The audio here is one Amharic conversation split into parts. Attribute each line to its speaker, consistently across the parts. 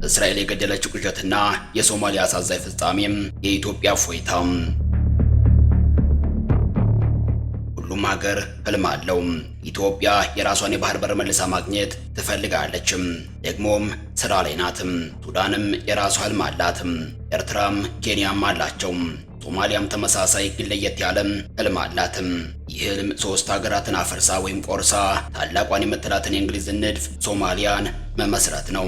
Speaker 1: እስራኤል የገደለችው ቅዠትና የሶማሊያ አሳዛኝ ፍጻሜም የኢትዮጵያ ፎይታም። ሁሉም ሀገር ህልም አለው። ኢትዮጵያ የራሷን የባህር በር መልሳ ማግኘት ትፈልጋለችም፣ ደግሞም ስራ ላይ ናትም። ሱዳንም የራሷ ህልም አላትም። ኤርትራም ኬንያም አላቸው። ሶማሊያም ተመሳሳይ ግን ለየት ያለ ህልም አላትም። ይህ ህልም ሶስት ሀገራትን አፈርሳ ወይም ቆርሳ ታላቋን የምትላትን የእንግሊዝን ንድፍ ሶማሊያን መመስረት ነው።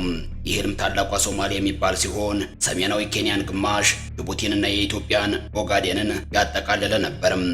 Speaker 1: ይህ ህልም ታላቋ ሶማሊያ የሚባል ሲሆን ሰሜናዊ ኬንያን ግማሽ፣ ጅቡቲንና የኢትዮጵያን ኦጋዴንን ያጠቃለለ ነበርም።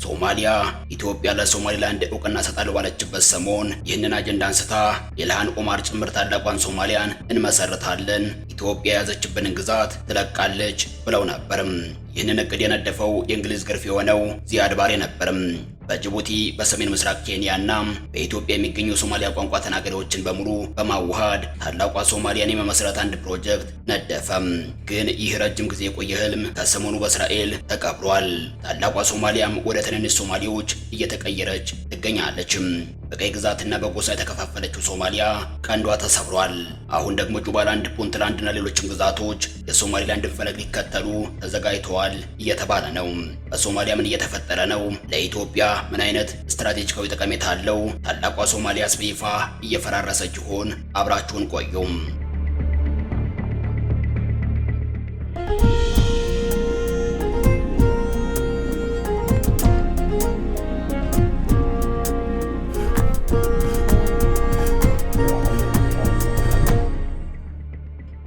Speaker 1: ሶማሊያ ኢትዮጵያ ለሶማሊላንድ እውቅና ሰጣለሁ ባለችበት ሰሞን ይህንን አጀንዳ አንስታ የልሃን ኦማር ጭምር ታላቋን ሶማሊያን እንመሰርታለን፣ ኢትዮጵያ የያዘችብንን ግዛት ትለቃለች ብለው ነበርም። ይህንን እቅድ የነደፈው የእንግሊዝ ግርፍ የሆነው ዚያድ ባሬ ነበርም። በጅቡቲ በሰሜን ምስራቅ ኬንያና በኢትዮጵያ የሚገኙ ሶማሊያ ቋንቋ ተናጋሪዎችን በሙሉ በማዋሃድ ታላቋ ሶማሊያን የመመስረት አንድ ፕሮጀክት ነደፈም። ግን ይህ ረጅም ጊዜ የቆየ ህልም ከሰሞኑ በእስራኤል ተቀብሯል። ታላቋ ሶማሊያም ወደ ትንንሽ ሶማሌዎች እየተቀየረች ትገኛለችም። በቀይ ግዛትና በጎሳ የተከፋፈለችው ሶማሊያ ቀንዷ ተሰብሯል። አሁን ደግሞ ጁባላንድ፣ ፑንትላንድና ሌሎችም ግዛቶች የሶማሊላንድን ፈለግ ሊከተሉ ተዘጋጅተዋል እየተባለ ነው። በሶማሊያ ምን እየተፈጠረ ነው? ለኢትዮጵያ ምን አይነት ስትራቴጂካዊ ጠቀሜታ አለው? ታላቋ ሶማሊያስ በይፋ እየፈራረሰች ይሆን? አብራችሁን ቆዩም።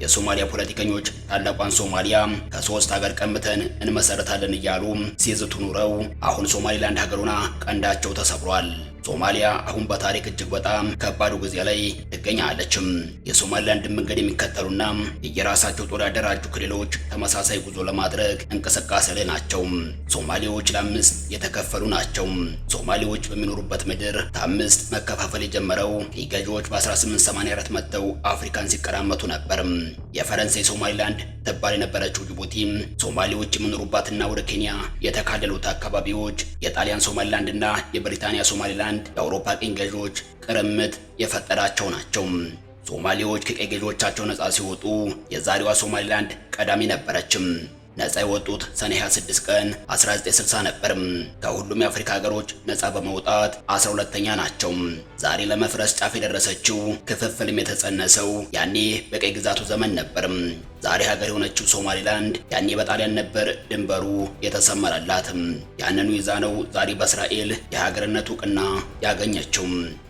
Speaker 1: የሶማሊያ ፖለቲከኞች ታላቋን ሶማሊያ ከሶስት ሀገር ቀምተን እንመሰርታለን እያሉ ሲዝቱ ኑረው አሁን ሶማሊላንድ ሀገሩና ቀንዳቸው ተሰብሯል። ሶማሊያ አሁን በታሪክ እጅግ በጣም ከባዱ ጊዜ ላይ ትገኛለችም። የሶማሊላንድ መንገድ የሚከተሉና የየራሳቸው ጦር ያደራጁ ክልሎች ተመሳሳይ ጉዞ ለማድረግ እንቅስቃሴ ላይ ናቸው። ሶማሌዎች ለአምስት የተከፈሉ ናቸው። ሶማሌዎች በሚኖሩበት ምድር ከአምስት መከፋፈል የጀመረው ገዢዎች በ1884 መጥተው አፍሪካን ሲቀራመቱ ነበር። የፈረንሳይ ሶማሊላንድ ትባል የነበረችው ጅቡቲ ሶማሌዎች የሚኖሩባትና ወደ ኬንያ የተካለሉት አካባቢዎች የጣሊያን ሶማሊላንድና የብሪታንያ ሶማሊላንድ የአውሮፓ ቅኝ ገዢዎች ቅርምት የፈጠራቸው ናቸው። ሶማሌዎች ከቀኝ ገዢዎቻቸው ነፃ ሲወጡ የዛሬዋ ሶማሊላንድ ቀዳሚ ነበረችም። ነፃ የወጡት ሰኔ 26 ቀን 1960 ነበር። ከሁሉም የአፍሪካ ሀገሮች ነፃ በመውጣት 12ኛ ናቸው። ዛሬ ለመፍረስ ጫፍ የደረሰችው ክፍፍልም የተጸነሰው ያኔ በቀይ ግዛቱ ዘመን ነበር። ዛሬ ሀገር የሆነችው ሶማሊላንድ ያኔ በጣሊያን ነበር ድንበሩ የተሰመረላት። ያንኑ ይዛ ነው ዛሬ በእስራኤል የሀገርነት እውቅና ያገኘችው።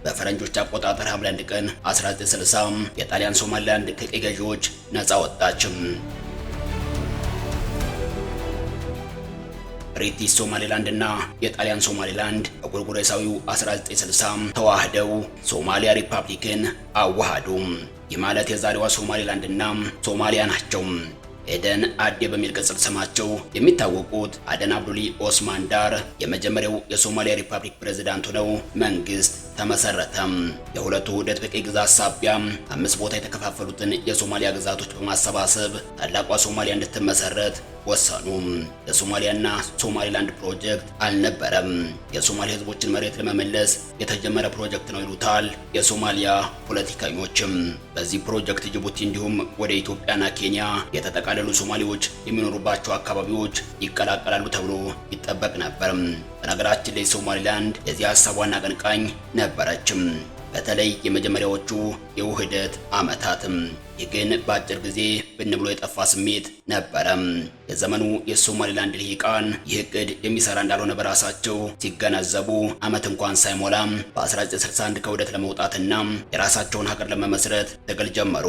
Speaker 1: በፈረንጆች አቆጣጠር ሐምሌ 1 ቀን 1960 የጣሊያን ሶማሊላንድ ከቀይ ገዢዎች ነፃ ወጣች። ብሪቲሽ ሶማሊላንድ እና የጣሊያን ሶማሊላንድ በጎርጎሮሳዊው 1960 ተዋህደው ሶማሊያ ሪፐብሊክን አዋሃዱ። ይህ ማለት የዛሬዋ ሶማሊላንድ እና ሶማሊያ ናቸው። ኤደን አዴ በሚል ቅጽል ስማቸው የሚታወቁት አደን አብዱሊ ኦስማን ዳር የመጀመሪያው የሶማሊያ ሪፐብሊክ ፕሬዝዳንት ሆነው መንግስት ተመሰረተ። የሁለቱ ውህደት በቀይ ግዛት ሳቢያ 5 ቦታ የተከፋፈሉትን የሶማሊያ ግዛቶች በማሰባሰብ ታላቋ ሶማሊያ እንድትመሰረት ወሰኑ። የሶማሊያና ሶማሊላንድ ፕሮጀክት አልነበረም፣ የሶማሊያ ህዝቦችን መሬት ለመመለስ የተጀመረ ፕሮጀክት ነው ይሉታል የሶማሊያ ፖለቲከኞችም። በዚህ ፕሮጀክት ጅቡቲ እንዲሁም ወደ ኢትዮጵያና ኬንያ የተጠቃለሉ ሶማሌዎች የሚኖሩባቸው አካባቢዎች ይቀላቀላሉ ተብሎ ይጠበቅ ነበር። በነገራችን ላይ ሶማሊላንድ የዚህ ሀሳብ ዋና አቀንቃኝ ነበረችም፣ በተለይ የመጀመሪያዎቹ የውህደት ዓመታትም። ይህ ግን በአጭር ጊዜ ብን ብሎ የጠፋ ስሜት ነበረም። የዘመኑ የሶማሊላንድ ልሂቃን ይህ እቅድ የሚሰራ እንዳልሆነ በራሳቸው ሲገነዘቡ ዓመት እንኳን ሳይሞላም በ1961 ከውህደት ለመውጣትና የራሳቸውን ሀገር ለመመስረት ትግል ጀመሩ።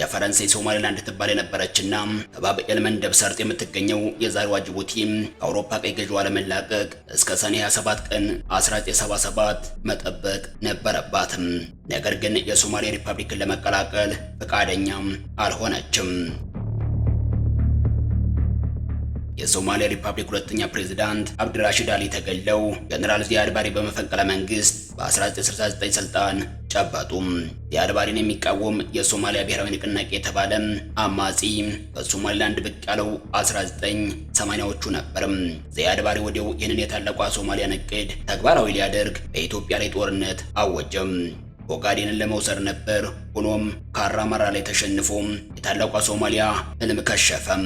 Speaker 1: የፈረንሳይ ሶማሊላንድ ትባል የነበረችና በባብ ኤል መንደብ ሰርጥ የምትገኘው የዛሬዋ ጅቡቲ ከአውሮፓ ቀይ ገዢዋ ለመላቀቅ እስከ ሰኔ 27 ቀን 1977 መጠበቅ ነበረባትም። ነገር ግን የሶማሊያ ሪፐብሊክን ለመቀላቀል ፈቃደኛም አልሆነችም። የሶማሊያ ሪፐብሊክ ሁለተኛ ፕሬዝዳንት አብድራሺድ አሊ ተገለው ጀነራል ዚያድ ባሬ በመፈንቅለ መንግስት በ1969 ስልጣን ጨበጡ። ዚያድ ባሬን የሚቃወም የሶማሊያ ብሔራዊ ንቅናቄ የተባለ አማጺ በሶማሊላንድ ብቅ ያለው 1980ዎቹ ነበር። ዚያድ ባሬ ወዲያው ይህንን የታላቋ ሶማሊያን እቅድ ተግባራዊ ሊያደርግ በኢትዮጵያ ላይ ጦርነት አወጀም። ኦጋዴንን ለመውሰድ ነበር። ሆኖም ካራማራ ላይ ተሸንፎ የታላቋ ሶማሊያ ህልም ከሸፈም።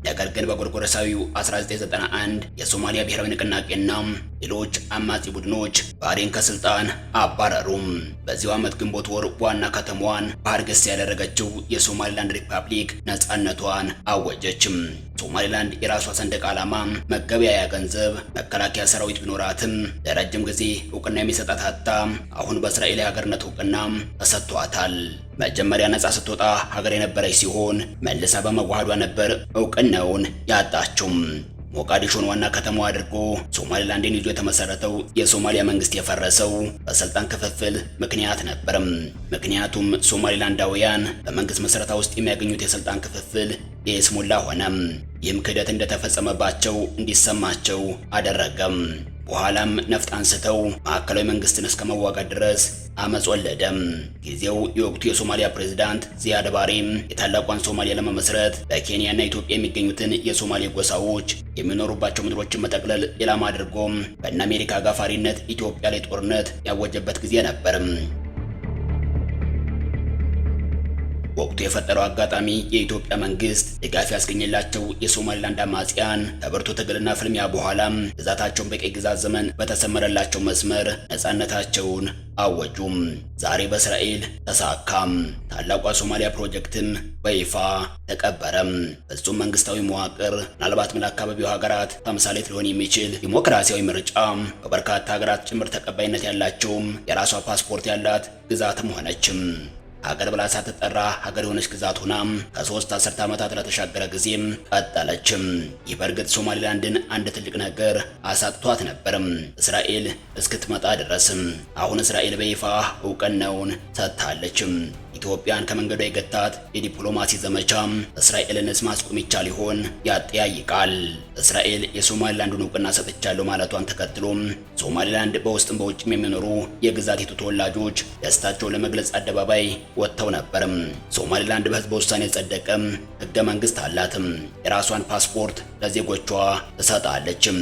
Speaker 1: ነገር ግን በጎርጎረሳዊው 1991 የሶማሊያ ብሔራዊ ንቅናቄና ሌሎች አማጺ ቡድኖች ባሬን ከስልጣን አባረሩም። በዚሁ ዓመት ግንቦት ወር ዋና ከተማዋን በሀርጌሳ ያደረገችው የሶማሊላንድ ሪፐብሊክ ነፃነቷን አወጀችም። ሶማሊላንድ የራሷ ሰንደቅ ዓላማ፣ መገበያያ ገንዘብ፣ መከላከያ ሰራዊት ቢኖራትም ለረጅም ጊዜ እውቅና የሚሰጣት አጣ አሁን በእስራኤል የሀገርነት እውቅና ተሰጥቷታል። መጀመሪያ ነፃ ስትወጣ ሀገር የነበረች ሲሆን መልሳ በመዋሃዷ ነበር እውቅናውን ያጣችው። ሞቃዲሾን ዋና ከተማዋ አድርጎ ሶማሊላንድን ይዞ የተመሰረተው የሶማሊያ መንግስት የፈረሰው በስልጣን ክፍፍል ምክንያት ነበርም። ምክንያቱም ሶማሊላንዳውያን በመንግስት መስረታ ውስጥ የሚያገኙት የስልጣን ክፍፍል የስሙላ ሆነም። ይህም ክህደት እንደተፈጸመባቸው እንዲሰማቸው አደረገም። በኋላም ነፍጥ አንስተው ማዕከላዊ መንግስትን እስከ መዋጋት ድረስ አመጽ ወለደም። ጊዜው የወቅቱ የሶማሊያ ፕሬዝዳንት ዚያድ ባሬም የታላቋን ሶማሊያ ለመመስረት በኬንያና ኢትዮጵያ የሚገኙትን የሶማሌ ጎሳዎች የሚኖሩባቸው ምድሮችን መጠቅለል ኢላማ አድርጎም በእነ አሜሪካ አጋፋሪነት ኢትዮጵያ ላይ ጦርነት ያወጀበት ጊዜ ነበርም። ወቅቱ የፈጠረው አጋጣሚ የኢትዮጵያ መንግስት ድጋፍ ያስገኘላቸው የሶማሊላንድ አማጽያን ከብርቱ ትግልና ፍልሚያ በኋላም ግዛታቸውን በቀይ ግዛት ዘመን በተሰመረላቸው መስመር ነፃነታቸውን አወጁም። ዛሬ በእስራኤል ተሳካም። ታላቋ ሶማሊያ ፕሮጀክትም በይፋ ተቀበረም። ፍጹም መንግስታዊ መዋቅር፣ ምናልባትም ለአካባቢው ሀገራት ተምሳሌት ሊሆን የሚችል ዲሞክራሲያዊ ምርጫ፣ በበርካታ ሀገራት ጭምር ተቀባይነት ያላቸውም የራሷ ፓስፖርት ያላት ግዛትም ሆነችም። ሀገር ብላ ሳትጠራ ሀገር የሆነች ግዛት ሆናም ከ3 አስርተ ዓመታት ለተሻገረ ጊዜም ቀጠለችም። ይህ በእርግጥ ሶማሊላንድን አንድ ትልቅ ነገር አሳጥቷት ነበርም፣ እስራኤል እስክትመጣ ድረስም። አሁን እስራኤል በይፋ እውቅናውን ሰጥታለችም። ኢትዮጵያን ከመንገዷ የገታት የዲፕሎማሲ ዘመቻም እስራኤልንስ ማስቆም ይቻል ይሆን ያጠያይቃል። እስራኤል የሶማሊላንዱን እውቅና ሰጥቻለሁ ማለቷን ተከትሎም ሶማሊላንድ በውስጥም በውጭም የሚኖሩ የግዛቲቱ ተወላጆች ደስታቸውን ለመግለጽ አደባባይ ወጥተው ነበርም። ሶማሊላንድ በህዝበ ውሳኔ የጸደቀም ህገ መንግስት አላትም። የራሷን ፓስፖርት ለዜጎቿ ትሰጣለችም።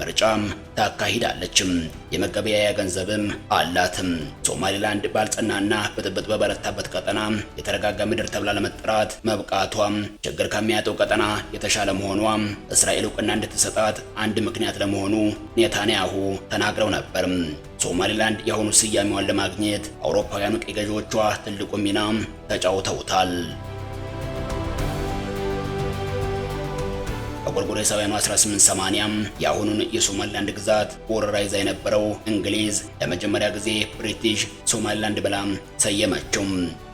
Speaker 1: ምርጫም ታካሂዳለችም። የመገበያያ ገንዘብም አላትም። ሶማሊላንድ ባልጸናና ብጥብጥ በበረታበት ቀጠና የተረጋጋ ምድር ተብላ ለመጠራት መብቃቷም ችግር ከሚያጠው ቀጠና የተሻለ መሆኗም እስራኤል እውቅና እንድትሰጣት አንድ ምክንያት ለመሆኑ ኔታንያሁ ተናግረው ነበርም። ሶማሊላንድ የአሁኑ ስያሜዋን ለማግኘት አውሮፓውያኑ ቀኝ ገዢዎቿ ትልቁ ሚናም ተጫውተውታል። በጎርጎሮሳውያኑ 1880 የአሁኑን የሶማሊላንድ ግዛት ወረራ ይዛ የነበረው እንግሊዝ ለመጀመሪያ ጊዜ ብሪቲሽ ሶማሊላንድ ብላ ሰየመችው።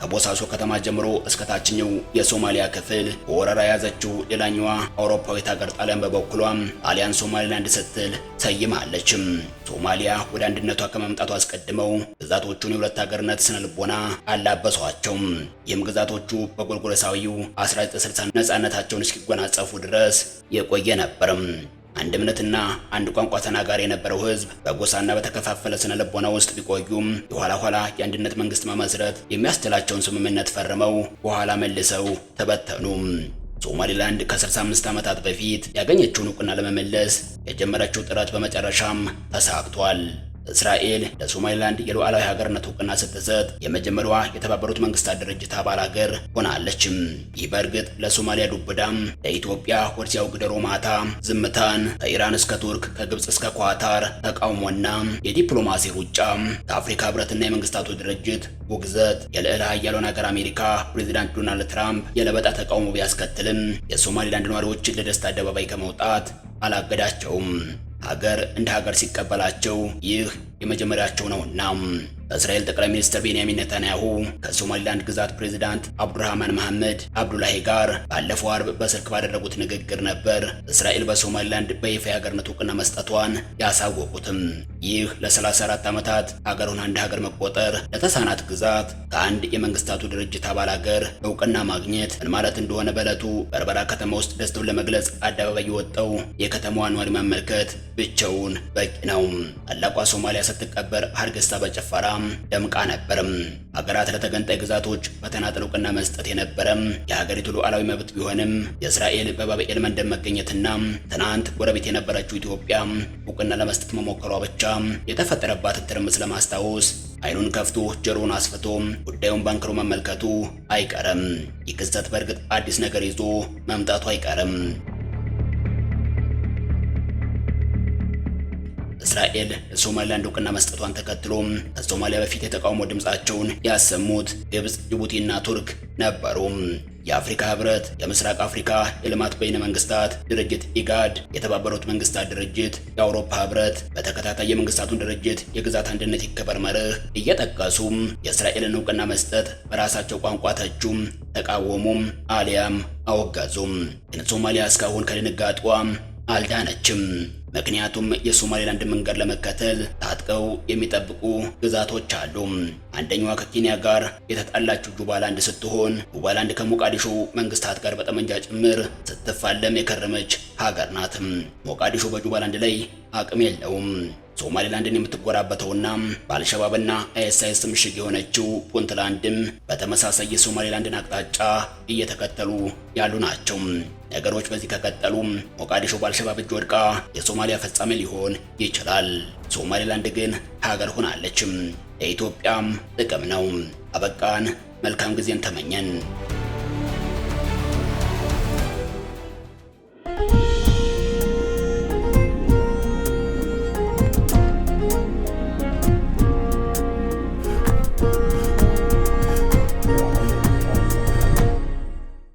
Speaker 1: ከቦሳሶ ከተማ ጀምሮ እስከ ታችኛው የሶማሊያ ክፍል በወረራ የያዘችው ሌላኛዋ አውሮፓዊት ሀገር ጣሊያን በበኩሏም ጣሊያን ሶማሊላንድ ስትል ሰይማለች። ሶማሊያ ወደ አንድነቷ ከመምጣቱ አስቀድመው ግዛቶቹን የሁለት ሀገርነት ስነ ልቦና አላበሷቸው። ይህም ግዛቶቹ በጎርጎሮሳዊው 1960 ነፃነታቸውን እስኪጎናጸፉ ድረስ የቆየ ነበርም። አንድ እምነትና አንድ ቋንቋ ተናጋሪ የነበረው ህዝብ በጎሳና በተከፋፈለ ስነ ልቦና ውስጥ ቢቆዩም የኋላ ኋላ የአንድነት መንግስት መመስረት የሚያስችላቸውን ስምምነት ፈርመው በኋላ መልሰው ተበተኑ። ሶማሊላንድ ከ65 ዓመታት በፊት ያገኘችውን እውቅና ለመመለስ የጀመረችው ጥረት በመጨረሻም ተሳክቷል። እስራኤል ለሶማሊላንድ የሉዓላዊ ሀገርነት እውቅና ስትሰጥ የመጀመሪያዋ የተባበሩት መንግስታት ድርጅት አባል ሀገር ሆናለችም። ይህ በእርግጥ ለሶማሊያ ዱብዳም፣ ለኢትዮጵያ ሆድ ሲያውቅ ዶሮ ማታ ዝምታን፣ ከኢራን እስከ ቱርክ ከግብጽ እስከ ኳታር ተቃውሞና የዲፕሎማሲ ሩጫ፣ ከአፍሪካ ህብረትና የመንግስታቱ ድርጅት ውግዘት፣ የልዕለ ኃያሏን ሀገር አሜሪካ ፕሬዚዳንት ዶናልድ ትራምፕ የለበጣ ተቃውሞ ቢያስከትልም የሶማሊላንድ ነዋሪዎችን ለደስታ አደባባይ ከመውጣት አላገዳቸውም። ሀገር እንደ ሀገር ሲቀበላቸው ይህ የመጀመሪያቸው ነውና በእስራኤል ጠቅላይ ሚኒስትር ቤንያሚን ኔታንያሁ ከሶማሊላንድ ግዛት ፕሬዝዳንት አብዱራህማን መሐመድ አብዱላሂ ጋር ባለፈው አርብ በስልክ ባደረጉት ንግግር ነበር እስራኤል በሶማሊላንድ በይፋ የሀገርነት እውቅና መስጠቷን ያሳወቁትም። ይህ ለ34 ዓመታት ሀገሩን አንድ ሀገር መቆጠር ለተሳናት ግዛት ከአንድ የመንግስታቱ ድርጅት አባል ሀገር እውቅና ማግኘት ምን ማለት እንደሆነ በዕለቱ በርበራ ከተማ ውስጥ ደስታውን ለመግለጽ አደባባይ የወጣው የከተማዋ ነዋሪ መመልከት ብቻውን በቂ ነው። ታላቋ ሶማሊያ ስትቀበር ሀርጌሳ በጭፈራ ደምቃ ነበርም። ሀገራት ለተገንጣይ ግዛቶች በተናጠል እውቅና መስጠት የነበረም የሀገሪቱ ሉዓላዊ መብት ቢሆንም የእስራኤል በባብኤል መንደር መገኘትና ትናንት ጎረቤት የነበረችው ኢትዮጵያ እውቅና ለመስጠት መሞከሯ ብቻ የተፈጠረባትን ትርምስ ለማስታወስ አይኑን ከፍቶ ጆሮውን አስፍቶ ጉዳዩን ባንክሮ መመልከቱ አይቀርም። ይህ ክስተት በእርግጥ አዲስ ነገር ይዞ መምጣቱ አይቀርም። እስራኤል ለሶማሊላንድ እውቅና መስጠቷን ተከትሎ ከሶማሊያ በፊት የተቃውሞ ድምጻቸውን ያሰሙት ግብጽ፣ ጅቡቲና ቱርክ ነበሩ። የአፍሪካ ህብረት፣ የምስራቅ አፍሪካ የልማት በይነ መንግስታት ድርጅት ኢጋድ፣ የተባበሩት መንግስታት ድርጅት፣ የአውሮፓ ህብረት በተከታታይ የመንግስታቱን ድርጅት የግዛት አንድነት ይከበር መርህ እየጠቀሱ የእስራኤልን እውቅና መስጠት በራሳቸው ቋንቋ ተቹም፣ ተቃወሙም አሊያም አወገዙም። ግን ሶማሊያ እስካሁን ከድንጋጤዋ አልዳነችም። ምክንያቱም የሶማሌላንድ መንገድ ለመከተል ታጥቀው የሚጠብቁ ግዛቶች አሉ። አንደኛዋ ከኬንያ ጋር የተጣላችው ጁባላንድ ስትሆን ጁባላንድ ከሞቃዲሾ መንግስታት ጋር በጠመንጃ ጭምር ስትፋለም የከረመች ሀገር ናት። ሞቃዲሾ በጁባላንድ ላይ አቅም የለውም። ሶማሌላንድን የምትጎራበተውና በአልሸባብና አይኤስአይኤስ ምሽግ የሆነችው ፑንትላንድም በተመሳሳይ የሶማሌላንድን አቅጣጫ እየተከተሉ ያሉ ናቸው። ነገሮች በዚህ ከቀጠሉ ሞቃዲሾ በአልሸባብ እጅ ወድቃ የሶማሊያ ፍጻሜ ሊሆን ይችላል። ሶማሌላንድ ግን ሀገር ሆናለችም። ለኢትዮጵያም ጥቅም ነው። አበቃን። መልካም ጊዜን ተመኘን።